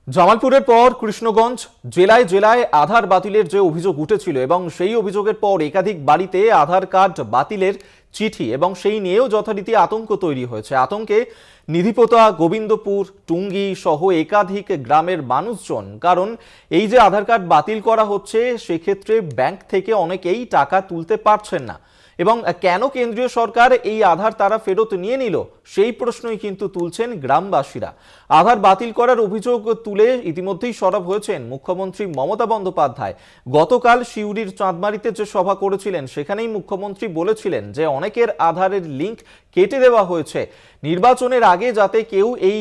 জামালপুরের পর কৃষ্ণগঞ্জ জেলায় জেলায় আধার বাতিলের যে অভিযোগ উঠেছিল এবং সেই অভিযোগের পর একাধিক বাড়িতে আধার কার্ড বাতিলের চিঠি এবং সেই নিয়েও যথারীতি আতঙ্ক তৈরি হয়েছে। আতঙ্কে নিধিপোতা, গোবিন্দপুর, টুঙ্গি সহ একাধিক গ্রামের মানুষজন, কারণ এই যে আধার কার্ড বাতিল করা হচ্ছে সেক্ষেত্রে ব্যাংক থেকে অনেকেই টাকা তুলতে পারছেন না এবং কেন কেন্দ্রীয় সরকার এই আধার তারা ফেরত নিয়ে নিল সেই প্রশ্নই কিন্তু তুলছেন গ্রামবাসীরা। আধার বাতিল করার অভিযোগ তুলে ইতিমধ্যেই সরব হয়েছেন মুখ্যমন্ত্রী মমতা বন্দ্যোপাধ্যায়। গতকাল সিউড়ির চাঁদমারিতে যে সভা করেছিলেন সেখানেই মুখ্যমন্ত্রী বলেছিলেন যে অনেকের আধারের লিঙ্ক কেটে দেওয়া হয়েছে, নির্বাচনের আগে যাতে কেউ এই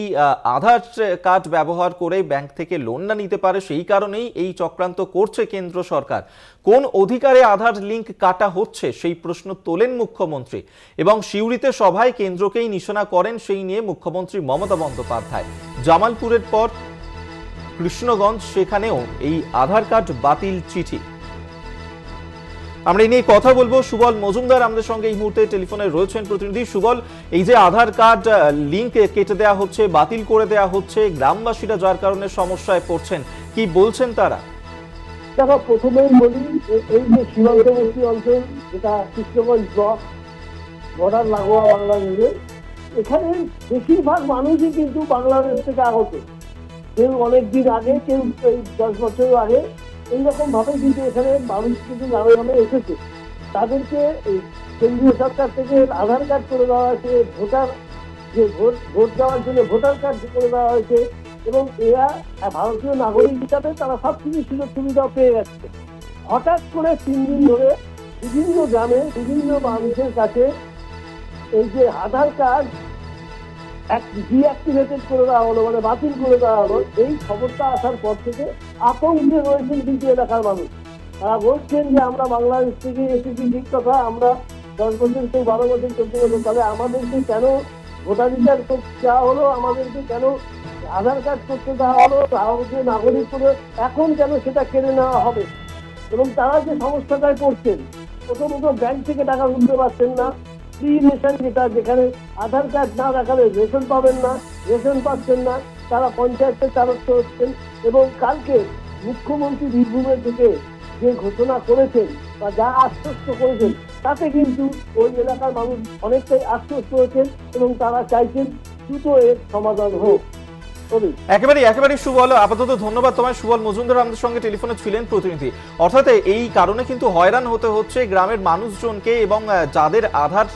আধার কার্ড ব্যবহার করে ব্যাংক থেকে লোন না নিতে পারে সেই কারণেই এই চক্রান্ত করছে কেন্দ্র সরকার। কোন অধিকারে আধার লিঙ্ক কাটা হচ্ছে সেই প্রশ্ন তোলেন মুখ্যমন্ত্রী এবং সিউড়িতে সভায় কেন্দ্রকেই নিশানা করেন সেই নিয়ে মুখ্যমন্ত্রী মমতা বন্দ্যোপাধ্যায়। জামালপুরের পর কৃষ্ণগঞ্জ, সেখানেও এই আধার কার্ড বাতিল চিঠি। আমরা এই নিয়ে কথা বলবো। সুবল মজুমদার আমাদের সঙ্গে এই মুহূর্তে টেলিফোনে রয়েছেন প্রতিনিধি। সুবল, এই যে আধার কার্ড লিঙ্ক কেটে দেওয়া হচ্ছে, বাতিল করে দেওয়া হচ্ছে, গ্রামবাসীরা যার কারণে সমস্যায় পড়ছেন, কি বলছেন তারা? দেখো, প্রথমেই বলি এই যে সীমান্তবর্তী অঞ্চল যেটা কৃষ্ণগঞ্জ ব্লক বর্ডার লাগোয়া বাংলাদেশে, এখানে বেশিরভাগ মানুষই কিন্তু বাংলাদেশ থেকে আগত। কেউ অনেকদিন আগে, কেউ 10 বছর আগে, এইরকম ভাবে কিন্তু এখানে মানুষ কিন্তু গ্রামে গ্রামে এসেছে। তাদেরকে কেন্দ্রীয় সরকার থেকে আধার কার্ড করে দেওয়া হয়েছে, ভোট দেওয়ার জন্য ভোটার কার্ড করে দেওয়া হয়েছে এবং এরা ভারতীয় নাগরিক হিসাবে তারা সব কিছু সুযোগ সুবিধা পেয়ে যাচ্ছে। হঠাৎ করে 3 দিন ধরে বিভিন্ন গ্রামে বিভিন্ন মানুষের কাছে এই যে আধার কার্ড ডিঅ্যাক্টিভেটেড করে দেওয়া হলো, মানে বাতিল করে দেওয়া হলো, এই খবরটা আসার পর থেকে আতঙ্কে রয়েছেন কিন্তু এলাকার মানুষ। তারা বলছেন যে আমরা বাংলাদেশ থেকে এসেছি ঠিক কথা, আমরা 10 বছর কেউ 12 বছর চলতে গেল, তাহলে আমাদেরকে কেন ভোটাধিকার দেওয়া হলো, আমাদেরকে কেন আধার কার্ড করতে দেওয়া হলো, ভারতীয় নাগরিক করে এখন কেন সেটা কেড়ে নেওয়া হবে। এবং তারা যে সমস্যাটায় পড়ছেন, প্রথমত ব্যাংক থেকে টাকা তুলতে পারছেন না, ফ্রি রেশন যেখানে আধার কার্ড না রাখালে রেশন পাবেন না, রেশন পাচ্ছেন না, তারা পঞ্চায়েতের দ্বারস্থ হচ্ছেন। এবং কালকে মুখ্যমন্ত্রী বীরভূমের থেকে যে ঘোষণা করেছেন বা যা আশ্বস্ত করেছেন তাতে কিন্তু ওই এলাকার মানুষ অনেকটাই আশ্বস্ত হয়েছেন এবং তারা চাইছেন দ্রুত এর সমাধান হোক। একেবারে সুবল, আপাতত ধন্যবাদ তোমায়। সুবল মজুমদার আমাদের সঙ্গে টেলিফোনে ছিলেন প্রতিনিধি। অর্থাৎ এই কারণে কিন্তু হয়রান হতে হচ্ছে গ্রামের মানুষজনকে এবং যাদের আধার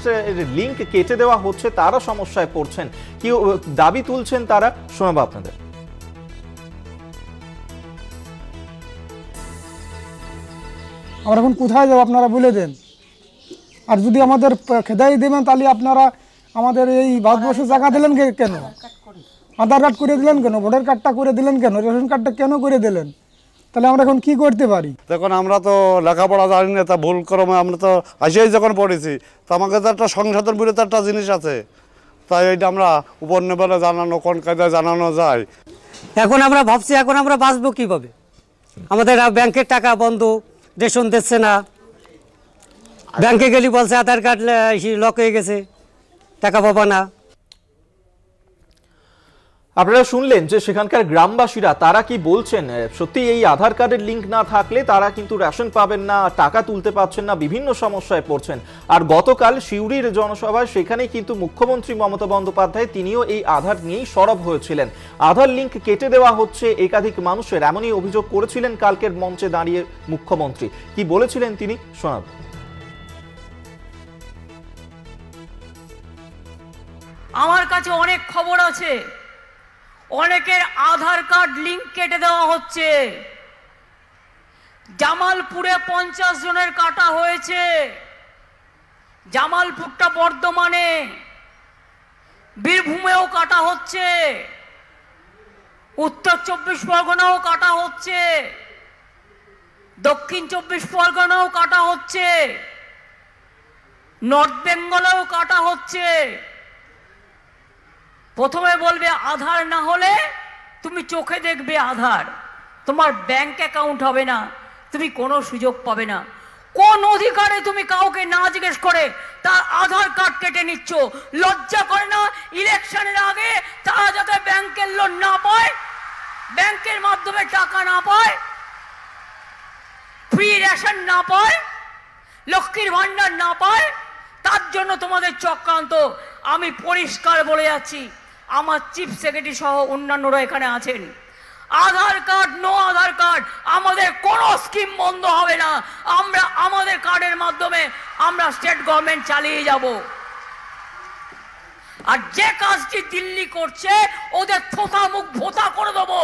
লিঙ্ক কেটে দেওয়া হচ্ছে তারা সমস্যায় পড়ছেন। কি দাবি তুলছেন তারা, শোনাবো আপনাদের। আমরা এখন কোথায় যাবো আপনারা বলে দেন। আর যদি আমাদের খেদাই দেবেন তাহলে আপনারা আমাদের এই ভারতবর্ষে জায়গা দিলেন কেন? আধার কার্ড করে দিলেন কেন? ভোটার কার্ডটা করে দিলেন কেন? রেশন কার্ডটা কেন করে দিলেন? তাহলে আমরা এখন কি করতে পারি? দেখুন, আমরা তো লেখাপড়া জানি না, তা ভুল ক্রমে আমরা তো আসেই যখন পড়েছি, তো আমাকে তো একটা সংশোধন বলে তো একটা জিনিস আছে, তাই এইটা আমরা উপর নেবেলে জানানো, কোন কায়দায় জানানো যায়। এখন আমরা ভাবছি এখন আমরা বাঁচবো কীভাবে? আমাদের ব্যাংকের টাকা বন্ধ, রেশন দিচ্ছে না, ব্যাংকে গেলে বলছে আধার কার্ড লক হয়ে গেছে, টাকা পাবা না। আপনারা শুনলেন যে সেখানকার গ্রামবাসীরা তারা কি বলছেন। সত্যি এই আধার কার্ডের লিঙ্ক না থাকলে তারা কিন্তু রেশন পাবেন না, টাকা তুলতে পারছেন না, বিভিন্ন সমস্যায় পড়ছেন। আর গতকাল সিউড়ির জনসভায় সেখানে কিন্তু মুখ্যমন্ত্রী মমতা বন্দ্যোপাধ্যায় তিনিও এই আধার নিয়েই সরব হয়েছিলেন। আধার লিঙ্ক কেটে দেওয়া হচ্ছে একাধিক মানুষের, এমনই অভিযোগ করেছিলেন কালকের মঞ্চে দাঁড়িয়ে মুখ্যমন্ত্রী। কি বলেছিলেন তিনি, শোনাব। আমার কাছে অনেক খবর আছে, অনেকের আধার কার্ড লিঙ্ক কেটে দেওয়া হচ্ছে। জামালপুরে 50 জনের কাটা হয়েছে, জামালপুরটা বর্ধমানে, বীরভূমেও কাটা হচ্ছে, উত্তর 24 পরগনাও কাটা হচ্ছে, দক্ষিণ 24 পরগনাও কাটা হচ্ছে, নর্থ বেঙ্গলেও কাটা হচ্ছে। প্রথমে বলবে আধার না হলে তুমি চোখে দেখবে আধার, তোমার ব্যাংক অ্যাকাউন্ট হবে না, তুমি কোনো সুযোগ পাবে না। কোন অধিকারে তুমি কাউকে না জিজ্ঞেস করে তার আধার কার্ড কেটে নিচ্ছ? লজ্জা করে না ইলেকশনের আগে তারা যাতে ব্যাংকের লোন না পায় ব্যাংকের মাধ্যমে টাকা না পায়, ফ্রি রেশন না পায়, লক্ষ্মীর ভান্ডার না পায়, তার জন্য তোমাদের চক্রান্ত। আমি পরিষ্কার বলে যাচ্ছি, আমার চিফ সেক্রেটারি সহ অন্যান্যরা এখানে আছেন, আধার কার্ড নো আধার কার্ড আমাদের কোনো স্কিম বন্ধ হবে না। আমরা আমাদের কার্ডের মাধ্যমে আমরা স্টেট গভর্নমেন্ট চালিয়ে যাব। আর যে কাজটি দিল্লি করছে ওদের থোতা মুখ ভোতা করে দেবো।